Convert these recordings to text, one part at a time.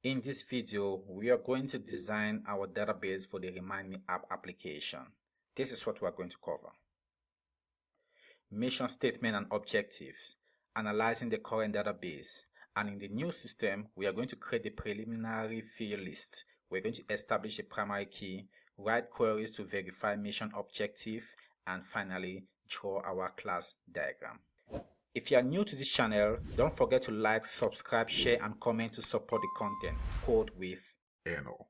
In this video, we are going to design our database for the RemindMeApp application. This is what we are going to cover. Mission statement and objectives, analyzing the current database, and in the new system, we are going to create the preliminary field list. We're going to establish a primary key, write queries to verify mission objective, and finally, draw our class diagram. If you are new to this channel, don't forget to like, subscribe, share, and comment to support the content. Code with Eno.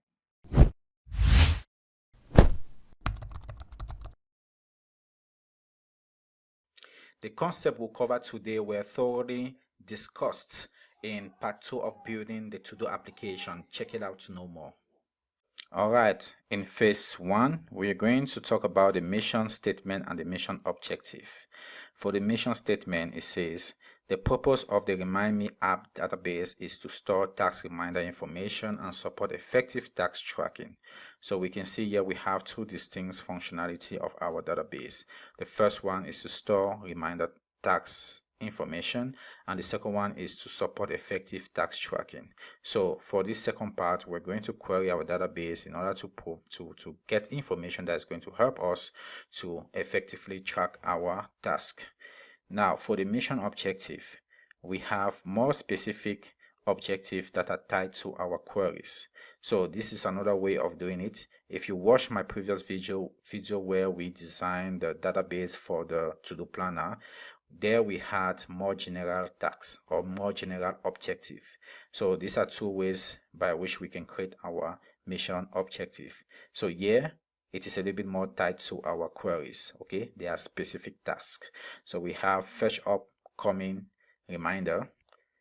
The concept we'll cover today were thoroughly discussed in part 2 of building the to-do application. Check it out to know more. Alright, in phase 1, we are going to talk about the mission statement and the mission objective. For the mission statement, it says, the purpose of the RemindMeApp database is to store task reminder information and support effective task tracking. So we can see here we have two distinct functionality of our database. The first one is to store reminder task information, and the second one is to support effective task tracking. So for this second part, we're going to query our database in order to get information that is going to help us to effectively track our task. Now for the mission objective, we have more specific objectives that are tied to our queries. So this is another way of doing it. If you watch my previous video where we designed the database for the to-do planner, there we had more general tasks or more general objective. So these are two ways by which we can create our mission objective. So here it is a little bit more tied to our queries. Okay, they are specific tasks. So we have fetch upcoming reminder,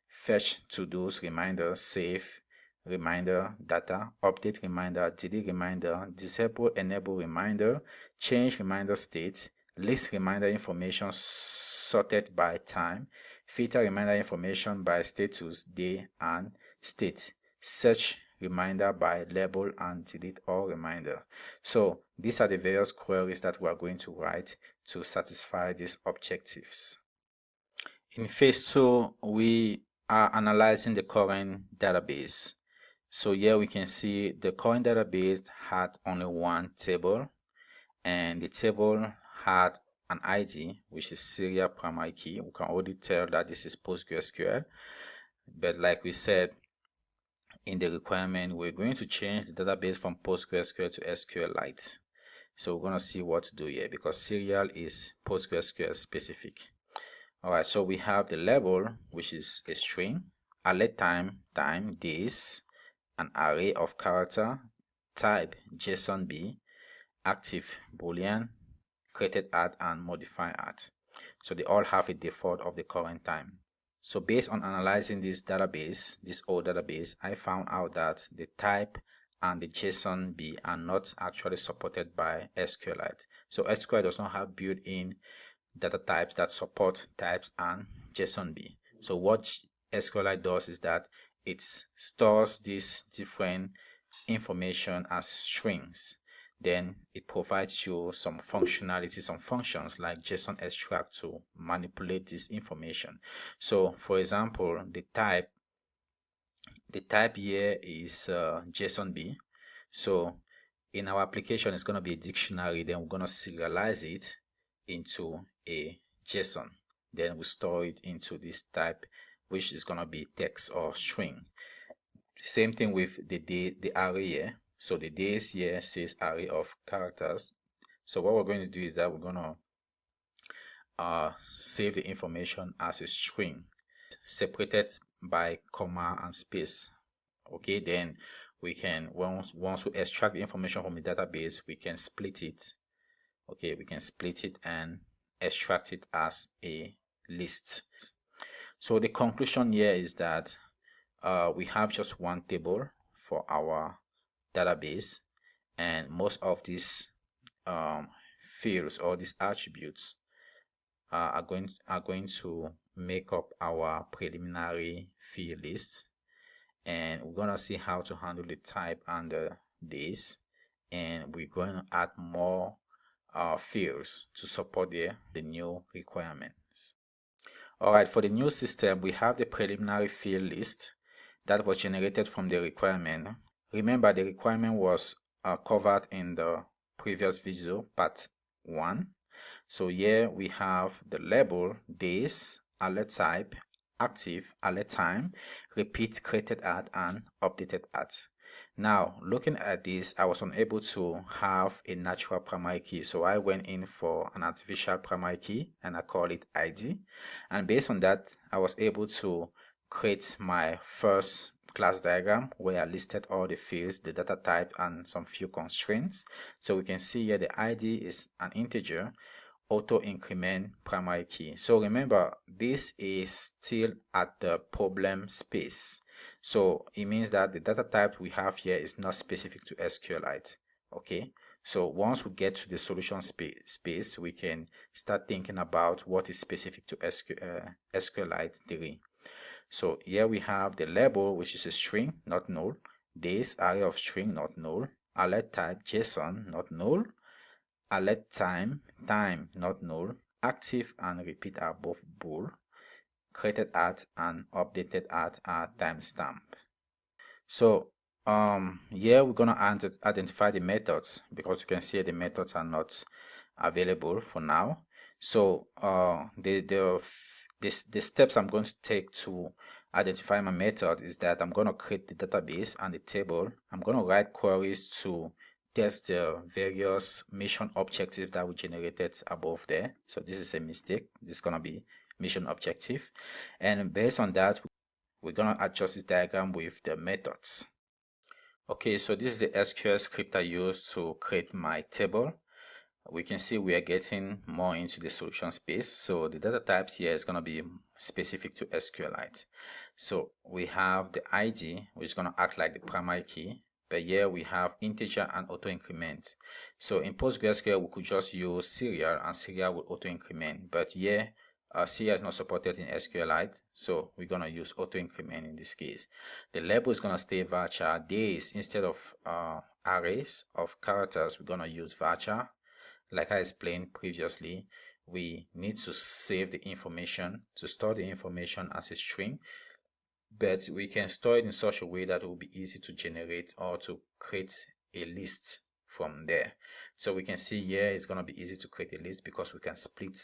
fetch to-dos reminder, save reminder data, update reminder, delete reminder, disable enable reminder, change reminder state, list reminder information sorted by time, filter reminder information by status, day, and state, search reminder by label, and delete all reminder. So these are the various queries that we are going to write to satisfy these objectives. In phase 2, we are analyzing the current database. So here we can see the current database had only one table, and the table had an ID, which is serial primary key. We can already tell that this is PostgreSQL, but like we said in the requirement, we're going to change the database from PostgreSQL to SQLite. So we're going to see what to do here because serial is PostgreSQL specific. Alright, so we have the label, which is a string, alert time, days, an array of character, type JSONB, active Boolean, created at, and modify at. So they all have a default of the current time. So based on analyzing this database, this old database, I found out that the type and the JSONB are not actually supported by SQLite. So SQLite does not have built-in data types that support types and JSONB. So what SQLite does is that it stores these different information as strings. Then it provides you some functionality, some functions like JSON extract to manipulate this information. So for example, the type here is JSONB. So in our application, it's going to be a dictionary. Then we're going to serialize it into a JSON. Then we store it into this type, which is going to be text or string. Same thing with the array here. So the days here says array of characters. So what we're going to do is that we're going to save the information as a string separated by comma and space. Okay, then we can once we extract the information from the database, we can split it. Okay, we can split it and extract it as a list. So the conclusion here is that we have just one table for our database, and most of these fields or these attributes are going to make up our preliminary field list, and we're going to see how to handle the type and the days, and we're going to add more fields to support the new requirements. Alright, for the new system, we have the preliminary field list. that was generated from the requirement. Remember, the requirement was covered in the previous video, part 1. So here we have the label, days, alert type, active, alert time, repeat, created at, and updated at. Now, looking at this, I was unable to have a natural primary key. So I went in for an artificial primary key and I call it ID. And based on that, I was able to create my first class diagram where I listed all the fields, the data type, and some few constraints. So we can see here the ID is an integer, auto increment primary key. So remember, this is still at the problem space. So it means that the data type we have here is not specific to SQLite. Okay, so once we get to the solution space, we can start thinking about what is specific to SQLite 3. So here we have the label, which is a string, not null. This array of string, not null. Alert type JSON, not null. Alert time, not null. Active and repeat are both bool. Created at and updated at are timestamp. So here we're gonna identify the methods, because you can see the methods are not available for now. So the steps I'm going to take to identify my method is that I'm going to create the database and the table. I'm going to write queries to test the various mission objectives that we generated above there. So this is a mistake. This is going to be mission objective, and based on that, we're going to adjust this diagram with the methods. Okay, so this is the SQL script I used to create my table. We can see we are getting more into the solution space. So the data types here is going to be specific to SQLite. So we have the ID, which is going to act like the primary key, but here we have integer and auto increment. So in PostgreSQL, we could just use serial, and serial will auto increment, but here serial is not supported in SQLite, so we're going to use auto increment in this case. The label is going to stay varchar. Days, instead of arrays of characters, we're going to use varchar. Like I explained previously, we need to save the information, to store the information as a string, but we can store it in such a way that it will be easy to generate or to create a list from there. So we can see here it's going to be easy to create a list because we can split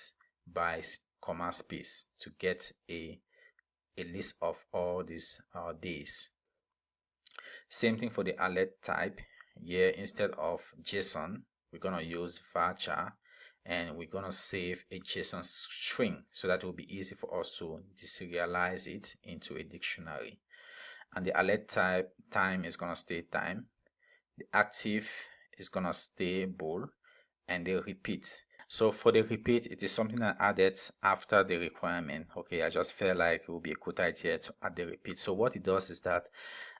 by comma space to get a list of all these days. Same thing for the alert type. Here, instead of JSON, we're going to use varchar, and we're going to save a JSON string so that it will be easy for us to deserialize it into a dictionary. And the alert type time is going to stay time. The active is going to stay bool, and the repeat. So for the repeat, it is something I added after the requirement. Okay, I just felt like it would be a good idea to add the repeat. So what it does is that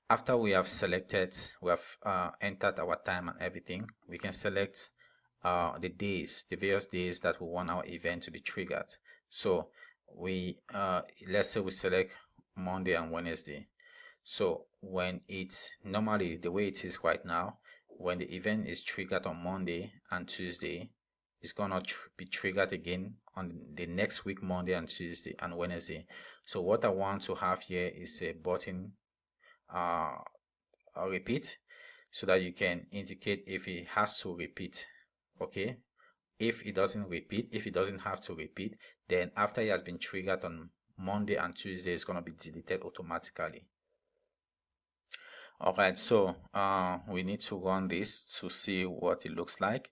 after we have selected, we have entered our time and everything, we can select the days, the various days that we want our event to be triggered. So we let's say we select Monday and Wednesday. So when it's normally the way it is right now, when the event is triggered on Monday and Tuesday, it's gonna be triggered again on the next week, Monday and Tuesday and Wednesday. So what I want to have here is a button repeat, so that you can indicate if it has to repeat. Okay, if it doesn't repeat, if it doesn't have to repeat, then after it has been triggered on Monday and Tuesday, it's going to be deleted automatically. Alright, so we need to run this to see what it looks like.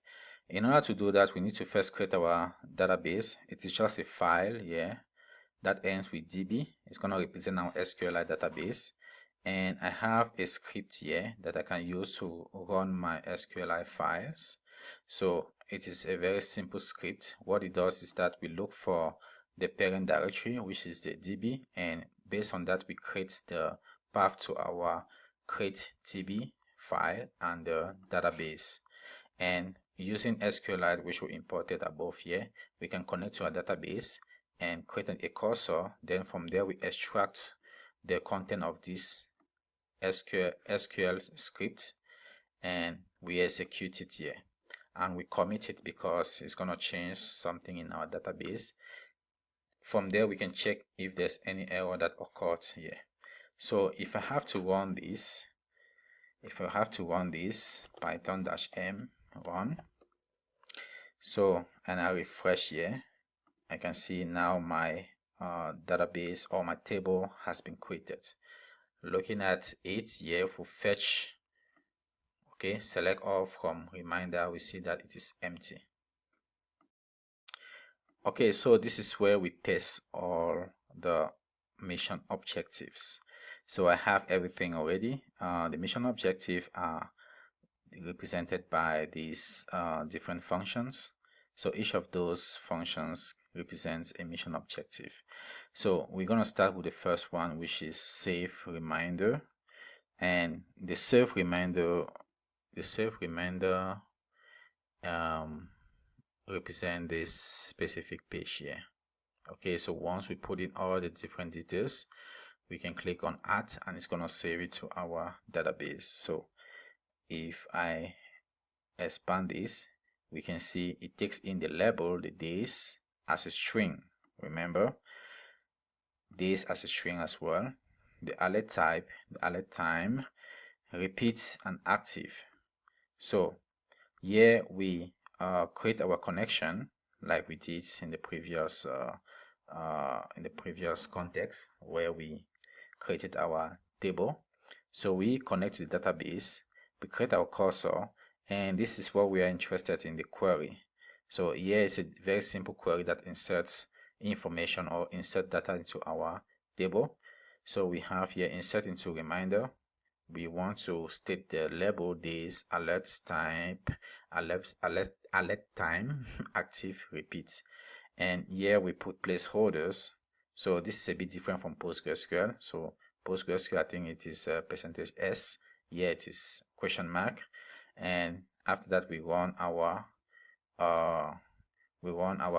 In order to do that, we need to first create our database. It is just a file here that ends with DB. It's going to represent our SQLite database. And I have a script here that I can use to run my SQLite files. So it is a very simple script. What it does is that we look for the parent directory, which is the DB, and based on that we create the path to our create DB file and the database. And using SQLite, which we imported above here, we can connect to our database and create a cursor. Then from there we extract the content of this SQL script and we execute it here, and we commit it because it's going to change something in our database. From there we can check if there's any error that occurred here. So if I have to run this, python-m run, so, and I refresh here, I can see now my database or my table has been created. Looking at it here, if we fetch, okay, select all from reminder, we see that it is empty. Okay, so this is where we test all the mission objectives. So I have everything already. The mission objective are represented by these different functions. So each of those functions represents a mission objective. So we're going to start with the first one, which is save reminder. And the save reminder represent this specific page here. Okay, so once we put in all the different details, we can click on add and it's going to save it to our database. So if I expand this, we can see it takes in the label, the days, as a string. Remember, days as a string as well. The alert type, the alert time, repeats and active. So here we create our connection like we did in the previous context where we created our table. So we connect to the database, we create our cursor, and this is what we are interested in, the query. So here is a very simple query that inserts information or insert data into our table. So we have here insert into reminder. We want to state the label days, alert type, alert time, active, repeat. And here we put placeholders. So this is a bit different from PostgreSQL. So PostgreSQL, I think it is %s. Here it is question mark. And after that, we run our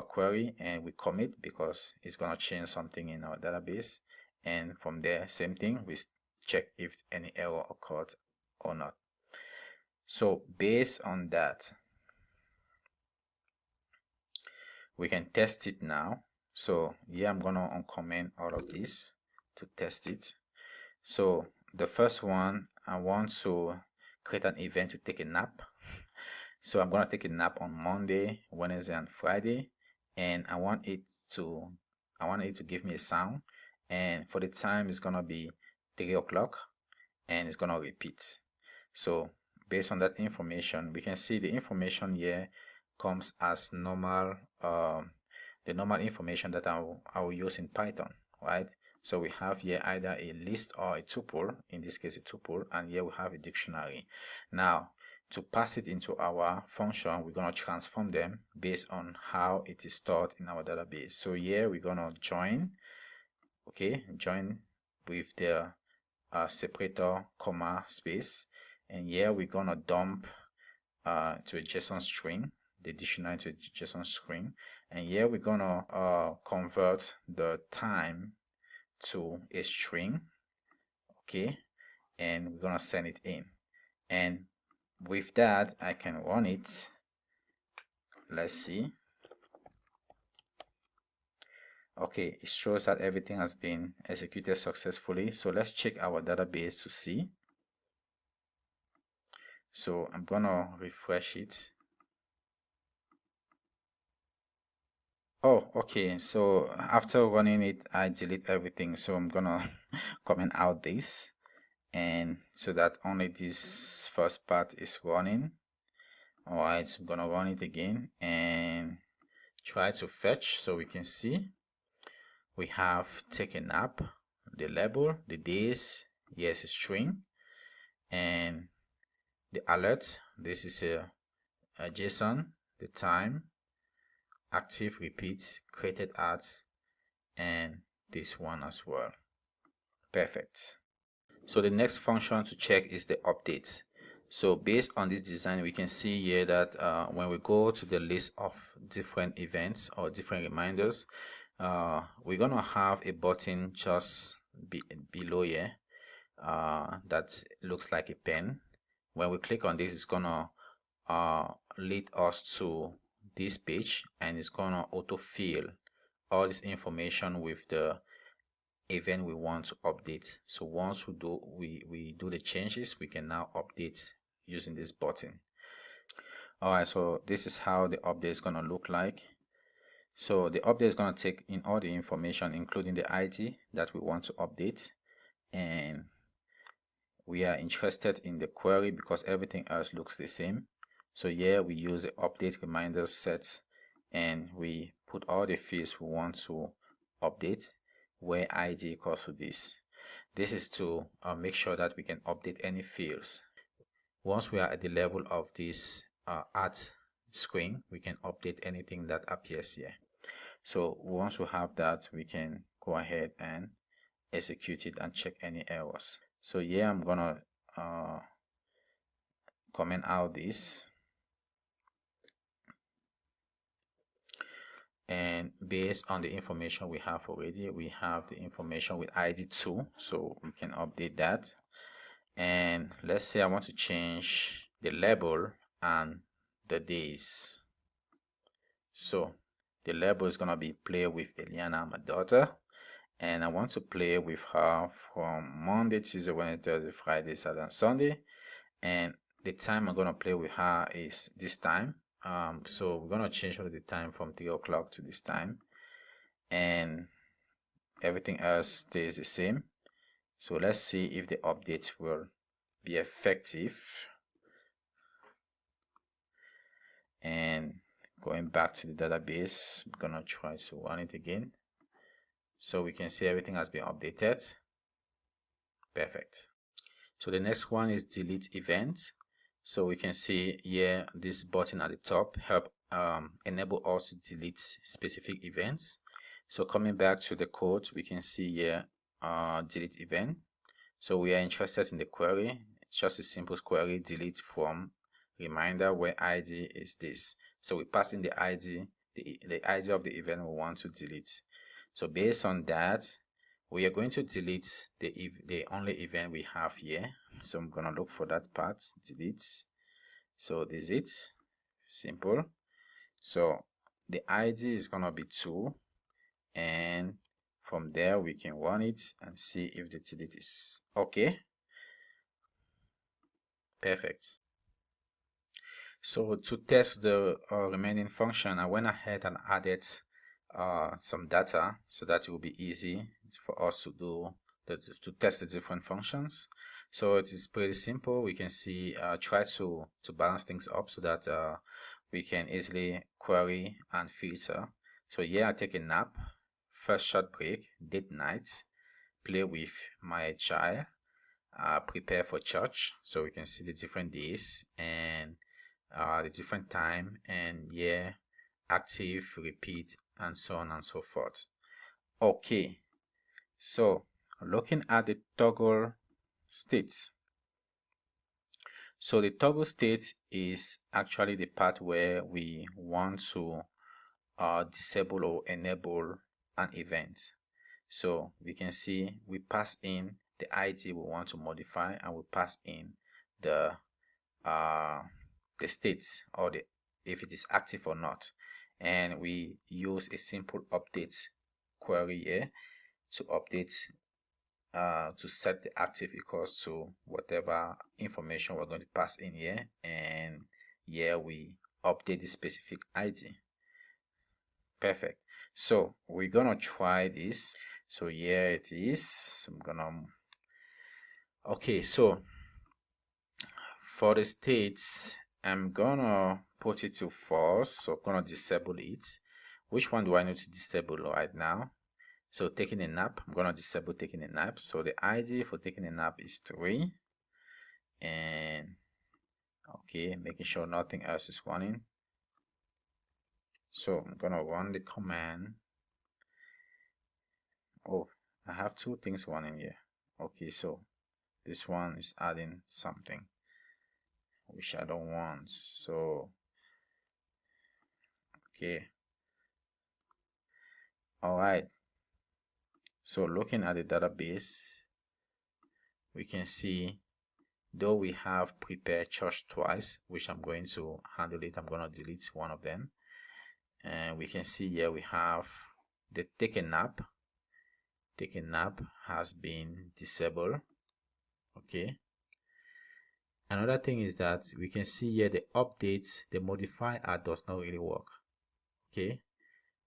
query and we commit because it's going to change something in our database. And from there, same thing, we check if any error occurred or not. So based on that, we can test it now. So here I'm gonna uncomment all of this to test it. So the first one, I want to create an event to take a nap. So I'm gonna take a nap on Monday, Wednesday, and Friday, and I want it to give me a sound, and for the time it's gonna be 3 o'clock, and it's gonna repeat. So based on that information, we can see the information here comes as normal, the normal information that I will use in Python, right? So we have here either a list or a tuple, in this case a tuple, and here we have a dictionary. Now to pass it into our function, we're going to transform them based on how it is stored in our database. So here we're going to join, okay, join with the separator, comma, space, and here we're going to dump to a JSON string, the dictionary to a JSON string, and here we're going to convert the time to a string, okay, and we're going to send it in. And with that, I can run it. Let's see. Okay, it shows that everything has been executed successfully. So let's check our database to see. So I'm gonna refresh it. Oh, okay. So after running it, I delete everything. So I'm gonna comment out this, and so that only this first part is running. All right, so I'm gonna run it again and try to fetch so we can see. We have taken up the label, the days, yes, a string, and the alert, this is a JSON, the time, active, repeat, created ads, and this one as well. Perfect. So the next function to check is the update. So based on this design, we can see here that when we go to the list of different events or different reminders, we're gonna have a button just below here that looks like a pen. When we click on this, it's gonna lead us to this page, and it's gonna autofill all this information with the event we want to update. So once we do the changes, we can now update using this button. Alright, so this is how the update is going to look like. So the update is going to take in all the information, including the ID that we want to update, and we are interested in the query because everything else looks the same. So here we use the update reminder set, and we put all the fields we want to update where ID equals to this. This is to make sure that we can update any fields. Once we are at the level of this add screen, we can update anything that appears here. So once we have that, we can go ahead and execute it and check any errors. So here I'm gonna comment out this, and based on the information we have already, we have the information with ID 2, so we can update that. And let's say I want to change the label and the days. So the label is gonna be play with Eliana, my daughter, and I want to play with her from Monday, Tuesday, Wednesday, Thursday, Friday, Saturday, and Sunday. And the time I'm gonna play with her is this time. So we're gonna change the time from 3 o'clock to this time, and everything else stays the same. So let's see if the update will be effective. And going back to the database, I'm gonna try to run it again. So we can see everything has been updated. Perfect. So the next one is delete event. So we can see here this button at the top help enable us to delete specific events. So coming back to the code, we can see here delete event. So we are interested in the query. It's just a simple query, delete from reminder where ID is this. So we pass in the ID, the ID of the event we want to delete. So based on that, we are going to delete the only event we have here. So I'm gonna look for that part, delete. So this is it, simple. So the ID is gonna be 2, and from there we can run it and see if the delete is okay. Perfect. So to test the remaining function, I went ahead and added some data so that it will be easy for us to do to test the different functions. So it is pretty simple. We can see try to balance things up so that we can easily query and filter. So here I take a nap, first short break, date night, play with my child, prepare for church. So we can see the different days and the different time, and yeah, active, repeat, and so on and so forth. Okay, so looking at the toggle states. So the toggle state is actually the part where we want to disable or enable an event. So we can see we pass in the ID we want to modify, and we pass in the states, or if it is active or not, and we use a simple update query here to update to set the active equals to whatever information we're going to pass in here, and here we update the specific ID. Perfect. So we're gonna try this. So here it is. I'm gonna okay, so for the states, I'm gonna put it to false, so I'm gonna disable it. Which one do I need to disable right now? So taking a nap, I'm gonna disable taking a nap. So the ID for taking a nap is 3, and okay, making sure nothing else is running. So I'm gonna run the command. Oh, I have 2 things running here. Okay, so this one is adding something which I don't want. So okay, all right. So looking at the database, we can see though we have prepared church twice, which I'm going to handle it, I'm going to delete one of them, and we can see here we have the take a nap, take a nap has been disabled. Okay, another thing is that we can see here the updates, the modify add does not really work. Okay,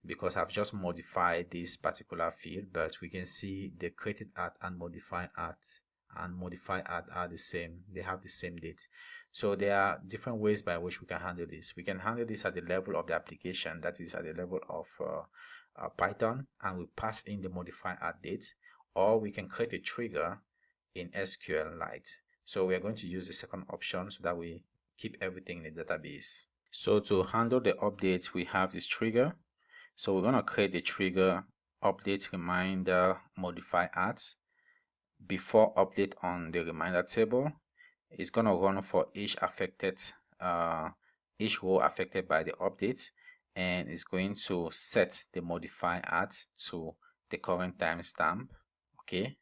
because I've just modified this particular field, but we can see the created art and modify art are the same. They have the same date. So there are different ways by which we can handle this. We can handle this at the level of the application, that is at the level of Python, and we pass in the modify art date, or we can create a trigger in SQLite. So we are going to use the second option so that we keep everything in the database. So to handle the update, we have this trigger. So we're going to create the trigger update reminder modify ads. Before update on the reminder table, it's going to run for each row affected by the update, and it's going to set the modify at to the current timestamp. Okay,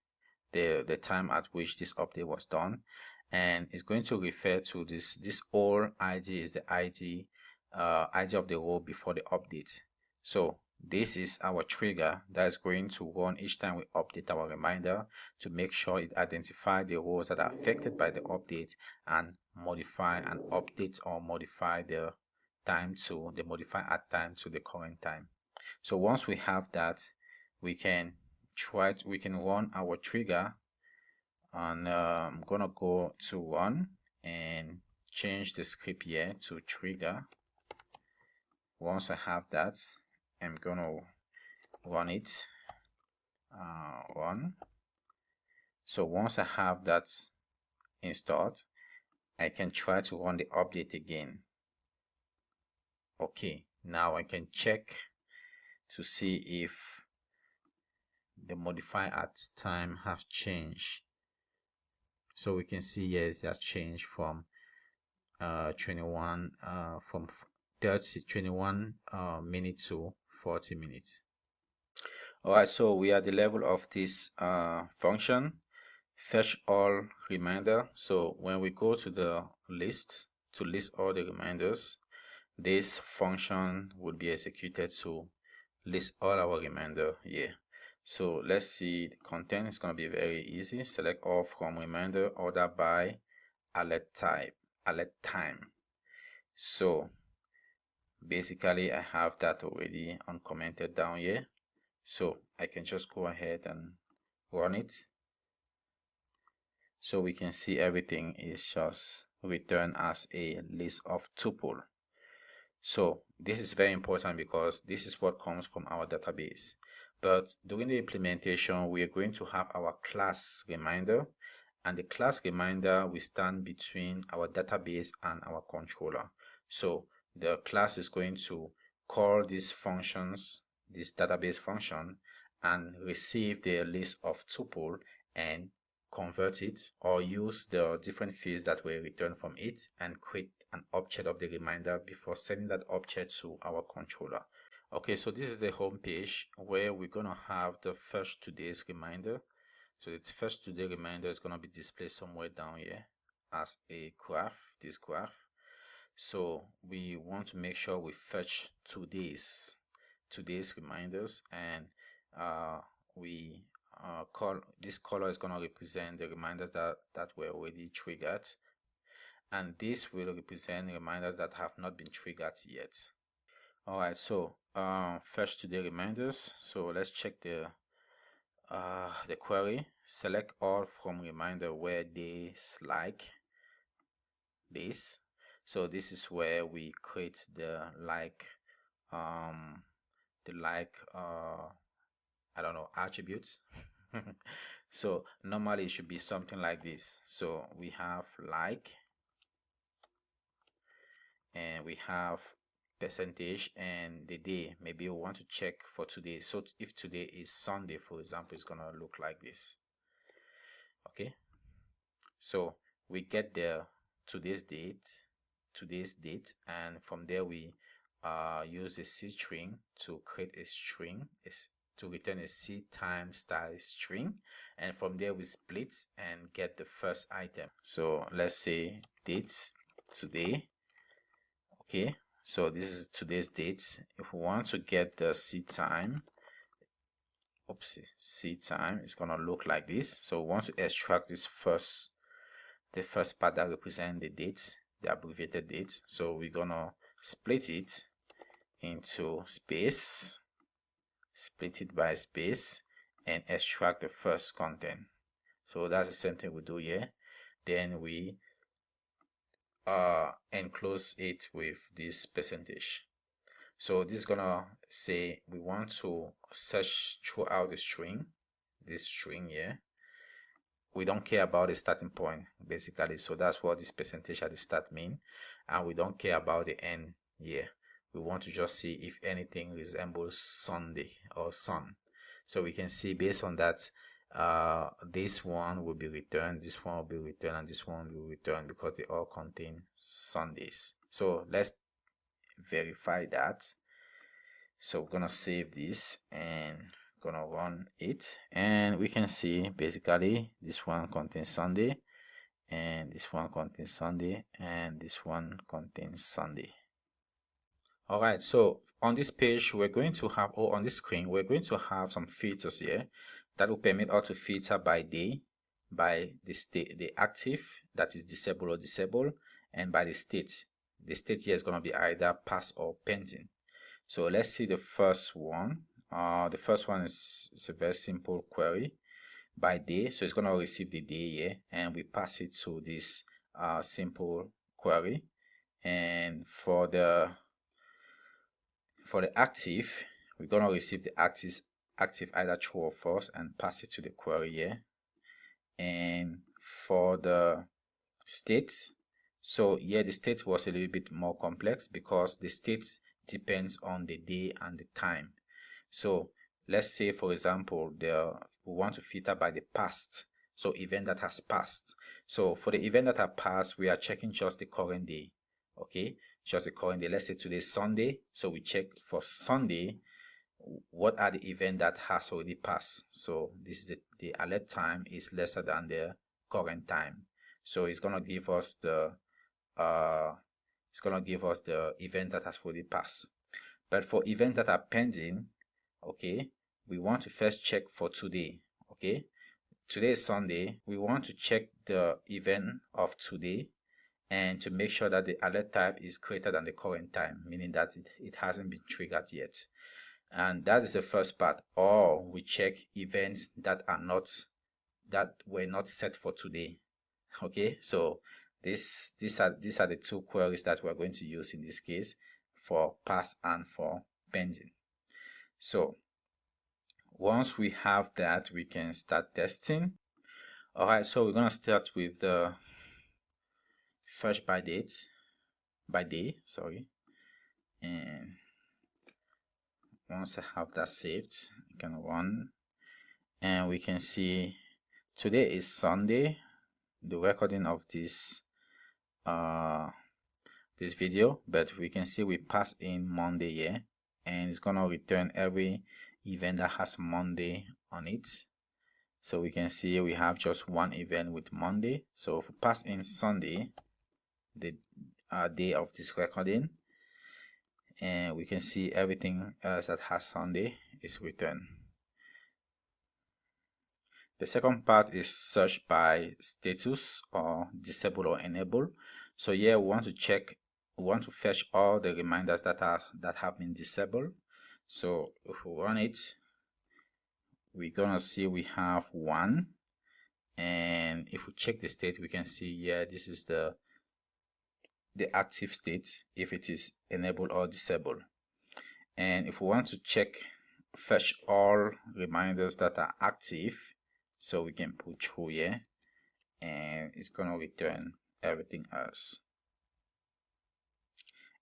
the time at which this update was done, and it's going to refer to this all ID is the ID of the row before the update. So this is our trigger that is going to run each time we update our reminder to make sure it identifies the rows that are affected by the update and modify and update or modify the time to the modify at time to the current time. So once we have that, we can run our trigger, and I'm gonna go to run and change the script here to trigger. Once I have that, I'm gonna run it. Run. So once I have that installed, I can try to run the update again. Okay, now I can check to see if the modify at time has changed. So we can see yes, it has changed from 21 from 21 minutes to 40 minutes. All right, so we are at the level of this function, fetch all reminder. So when we go to the list to list all the reminders, this function would be executed to list all our reminder here. So let's see the content. It's going to be very easy. Select all from reminder, order by alert type, alert time. So basically I have that already uncommented down here, so I can just go ahead and run it. So we can see everything is just returned as a list of tuple. So this is very important because this is what comes from our database. But during the implementation, we are going to have our class reminder, and the class reminder will stand between our database and our controller. So the class is going to call these functions, this database function, and receive the list of tuple and convert it or use the different fields that were returned from it and create an object of the reminder before sending that object to our controller. Okay, so this is the home page where we're going to have the first today's reminder. So the first today reminder is going to be displayed somewhere down here as a graph, this graph. So we want to make sure we fetch today's reminders, and we call this color is going to represent the reminders that were already triggered, and this will represent reminders that have not been triggered yet. All right, so fetch today reminders. So let's check the query. Select all from reminder where days like this. So this is where we create the I don't know, attributes. So normally it should be something like this. So we have like, and we have percentage and the day. Maybe we want to check for today. So if today is Sunday, for example, it's gonna look like this. Okay, so we get the today's date, and from there we use the C string to create a string to return a C time style string, and from there we split and get the first item. So let's say dates today. Okay, so this is today's date. If we want to get the C time, see time is gonna look like this. So we want to extract this the first part that represents the dates, the abbreviated dates. So we're gonna split it into space, split it by space, and extract the first content. So that's the same thing we do here. Then we enclose it with this percentage. So this is gonna say we want to search throughout the string, this string here. We don't care about the starting point basically, so that's what this percentage at the start mean, and we don't care about the end here. We want to just see if anything resembles Sunday or sun. So we can see based on that, this one will be returned, this one will be returned, and this one will return because they all contain Sundays. So let's verify that. So we're gonna save this and gonna run it, and we can see basically this one contains Sunday, and this one contains Sunday, and this one contains Sunday. All right, so on this page we're going to have, or on this screen we're going to have some filters here that will permit us to filter by day, by the state, the active, that is disabled or disabled, and by the state. The state here is going to be either pass or pending. So let's see the first one. The first one is a very simple query by day. So it's going to receive the day here, and we pass it to this simple query. And for the active, we're going to receive the active either true or false and pass it to the query here. And for the states, so here the state was a little bit more complex because the states depends on the day and the time. So let's say, for example, we want to filter by the past, so event that has passed. So for the event that have passed, we are checking just the current day. Okay, just the current day. Let's say today is Sunday, so we check for Sunday what are the event that has already passed. So this is the alert time is lesser than the current time, so it's gonna give us the event that has already passed. But for events that are pending, okay, we want to first check for today. Okay, today is Sunday. We want to check the event of today and to make sure that the alert type is greater than the current time, meaning that it hasn't been triggered yet. And that is the first part. Or we check events that were not set for today. Okay, so these are the two queries that we're going to use in this case, for pass and for pending. So once we have that, we can start testing. All right, so we're going to start with the fetch by day, sorry. And once I have that saved, I can run, and we can see today is Sunday, the recording of this this video, but we can see we pass in Monday here, and it's gonna return every event that has Monday on it. So we can see we have just one event with Monday. So if we pass in Sunday, the day of this recording, and we can see everything else that has Sunday is returned. The second part is search by status, or disable or enable. So here we want to fetch all the reminders that have been disabled. So if we run it, we're gonna see we have one, and if we check the state, we can see here this is the active state, if it is enabled or disabled. And if we want to fetch all reminders that are active, so we can put through here, and it's gonna return everything else.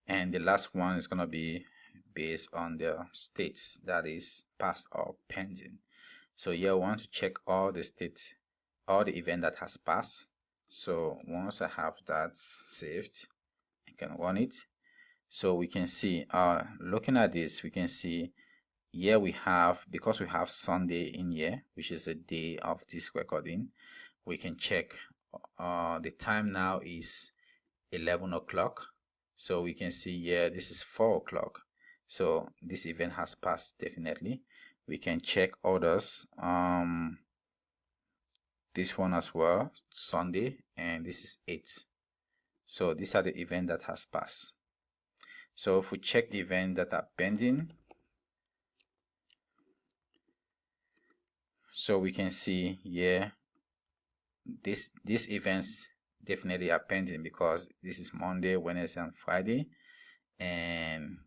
And the last one is gonna be based on the states, that is past or pending. So here we want to check all the states, all the event that has passed. So once I have that saved, I can run it. So we can see, looking at this, we can see here we have, because we have Sunday in here, which is the day of this recording, we can check the time now is 11 o'clock. So we can see here this is 4 o'clock. So this event has passed definitely. we can check others. This one as well, Sunday, and this is 8. So these are the events that has passed. So if we check events that are pending, so we can see here these events definitely are pending because this is Monday, Wednesday, and Friday. And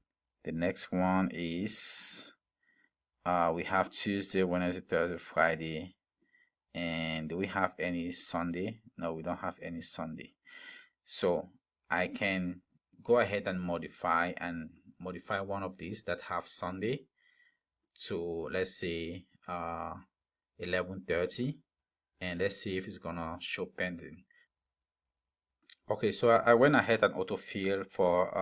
the next one is we have Tuesday, Wednesday, Thursday, Friday. And do we have any Sunday? No, we don't have any Sunday. So I can go ahead and modify one of these that have Sunday to, let's say, 11:30, and let's see if it's gonna show pending. Okay, so I went ahead and autofill for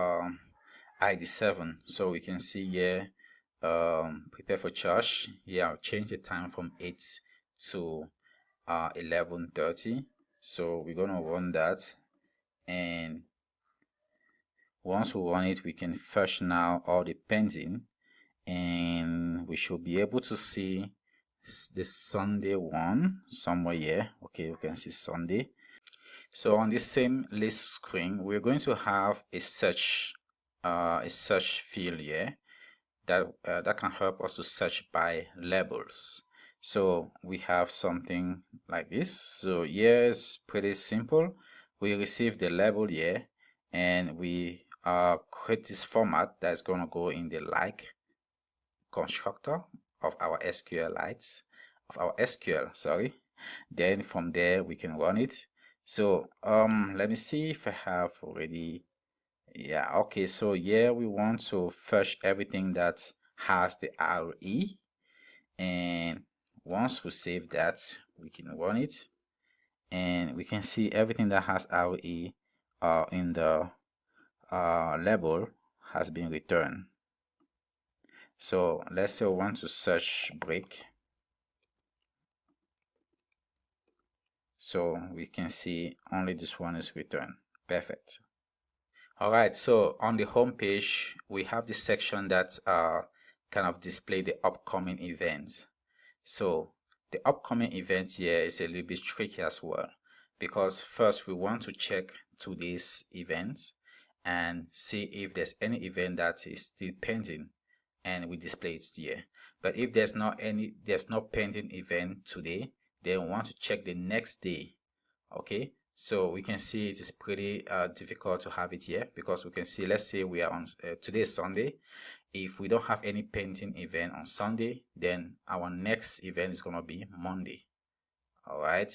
ID 7. So we can see here, prepare for church. Yeah, I'll change the time from 8 to 11:30. So we're gonna run that, and once we run it, we can fetch now all the pending, and we should be able to see the Sunday one somewhere here. Okay, we can see Sunday. So on this same list screen, we're going to have a search field here that can help us to search by labels. So we have something like this. So here is pretty simple. We receive the label here, and we create this format that's going to go in the like constructor of our SQL, sorry. Then from there we can run it. So let me see if I have already. Yeah, okay, so here we want to fetch everything that has the RE, and once we save that, we can run it, and we can see everything that has RE in the label has been returned. So let's say we want to search break. So we can see only this one is returned. Perfect. All right, so on the home page, we have this section that kind of display the upcoming events. So the upcoming event here is a little bit tricky as well, because first we want to check today's events and see if there's any event that is still pending, and we display it here. But if there's no pending event today, then we want to check the next day. Okay, so we can see it is pretty difficult to have it here, because we can see, let's say we are on today is Sunday. If we don't have any pending event on Sunday, then our next event is going to be Monday. All right,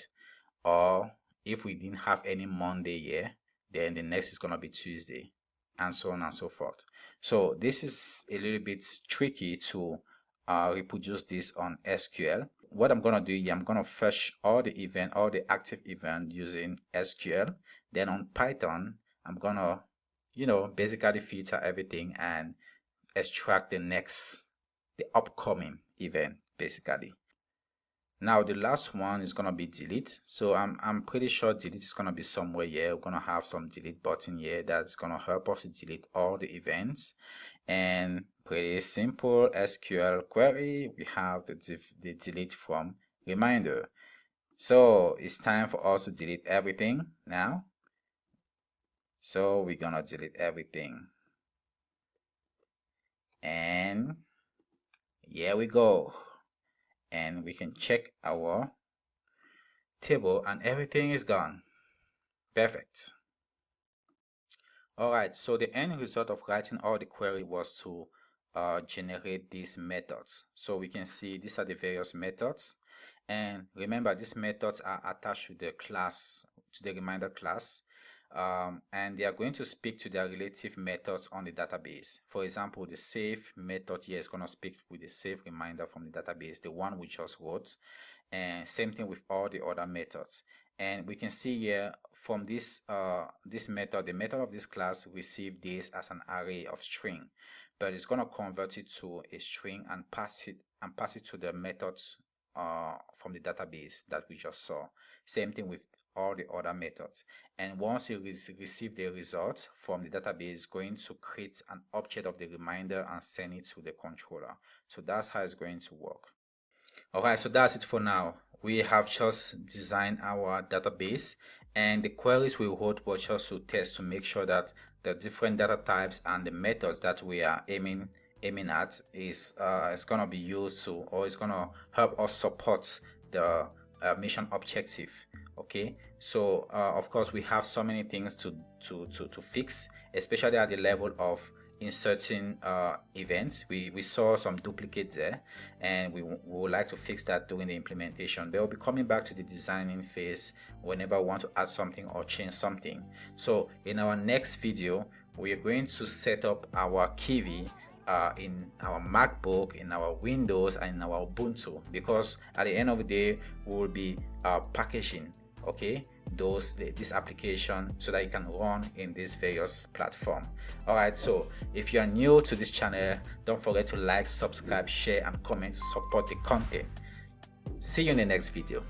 or if we didn't have any Monday here, then the next is going to be Tuesday, and so on and so forth. So this is a little bit tricky to reproduce this on SQL. What I'm going to do here, I'm going to fetch all the active event using SQL. Then on Python, I'm going to, basically filter everything and extract the upcoming event, basically. Now the last one is gonna be delete. So I'm pretty sure delete is gonna be somewhere here. We're gonna have some delete button here that's gonna help us to delete all the events. And pretty simple SQL query, we have the delete from reminder. So it's time for us to delete everything now. So we're gonna delete everything, and here we go. And we can check our table, and everything is gone. Perfect. All right, so the end result of writing all the query was to generate these methods. So we can see these are the various methods, and remember these methods are attached to the class, to the reminder class, and they are going to speak to their relative methods on the database. For example, the save method here is going to speak with the save reminder from the database, the one we just wrote, and same thing with all the other methods. And we can see here from this method, the method of this class receive this as an array of string, but it's going to convert it to a string and pass it to the methods from the database that we just saw. Same thing with all the other methods. And once you receive the result from the database, it's going to create an object of the reminder and send it to the controller. So that's how it's going to work. Alright, so that's it for now. We have just designed our database, and the queries we wrote were just to test to make sure that the different data types and the methods that we are aiming at is going to be used to, or is going to help us support the mission objective. Okay, so of course we have so many things to fix, especially at the level of inserting events. We saw some duplicates there, and we would like to fix that during the implementation. But we'll be coming back to the designing phase whenever we want to add something or change something. So in our next video, we are going to set up our Kivy in our MacBook, in our Windows, and in our Ubuntu, because at the end of the day we will be packaging, okay, this application so that it can run in these various platforms. All right, so if you are new to this channel, don't forget to like, subscribe, share, and comment to support the content. See you in the next video.